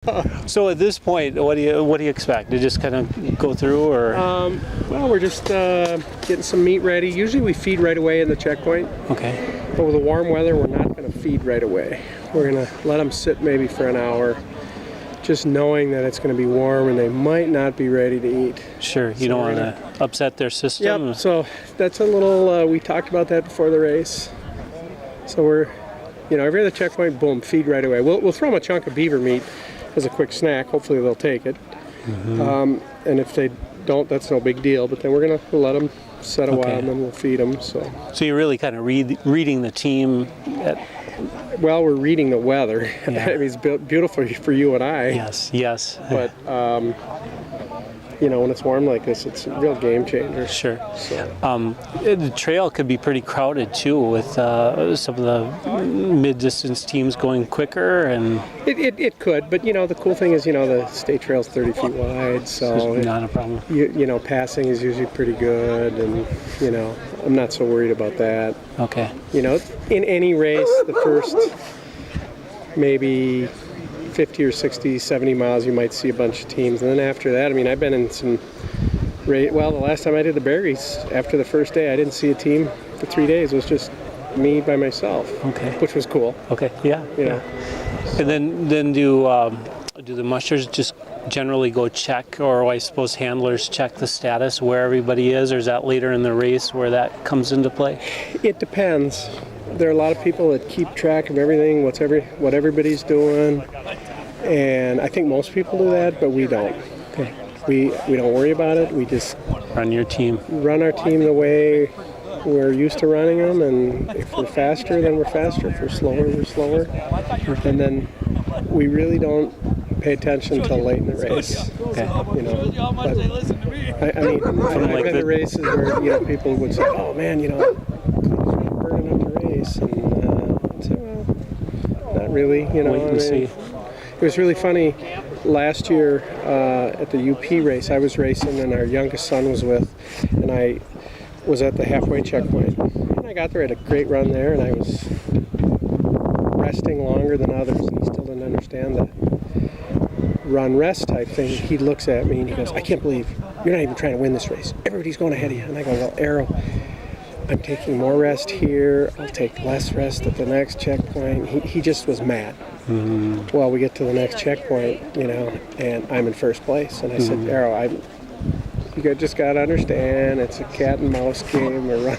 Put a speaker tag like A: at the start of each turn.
A: So at this point, what do you expect? To just kind of go through, or?
B: Well, we're just getting some meat ready. Usually we feed right away in the checkpoint.
A: Okay.
B: But with the warm weather, we're not going to feed right away. We're going to let them sit maybe for an hour, just knowing that it's going to be warm and they might not be ready to eat.
A: Sure, you don't want to upset their system.
B: Yep, so that's a little, we talked about that before the race. So we're, every other checkpoint, boom, feed right away. We'll throw them a chunk of beaver meat as a quick snack. Hopefully they'll take it. Mm-hmm. And if they don't, that's no big deal. But then we're going to let them set a while and then we'll feed them. So you're really kind of reading the team well, we're reading the weather. Yeah. I mean, it's beautiful for you and I.
A: Yes.
B: But, when it's warm like this, it's a real game changer.
A: Sure. So. The trail could be pretty crowded, too, with some of the mid-distance teams going quicker. And
B: It could, but, the cool thing is, the state trail's 30 feet wide, so
A: it's not a problem.
B: Passing is usually pretty good, and, I'm not so worried about that.
A: Okay.
B: In any race, the first maybe 50 or 60, 70 miles, you might see a bunch of teams. And then after that, I've been in some the last time I did the berries, after the first day, I didn't see a team for 3 days. It was just me by myself.
A: Okay.
B: Which was cool.
A: Okay, yeah. And then do the mushers just generally go check, or I suppose handlers check the status where everybody is, or is that later in the race where that comes into play?
B: It depends. There are a lot of people that keep track of everything, what everybody's doing, and I think most people do that, but we don't.
A: Okay.
B: We don't worry about it. We just
A: run our team
B: the way we're used to running them, and if we're faster, then we're faster. If we're slower, we're slower. And then we really don't pay attention until late in the race.
A: Okay.
B: But, I've been to races where people would say, "Oh man, burning up the race," and I'd say, "Well, not really."
A: Wait and see.
B: It was really funny. Last year at the UP race, I was racing, and our youngest son was with, and I was at the halfway checkpoint. And I got there, had a great run there, and I was resting longer than others, and he still didn't understand the run-rest type thing. He looks at me and he goes, "I can't believe you're not even trying to win this race. Everybody's going ahead of you." And I go, "Well, Arrow, I'm taking more rest here. I'll take less rest at the next checkpoint." He just was mad. Mm-hmm. Well, we get to the next checkpoint, and I'm in first place. And I said, "Arrow, you just got to understand, it's a cat and mouse game. We're running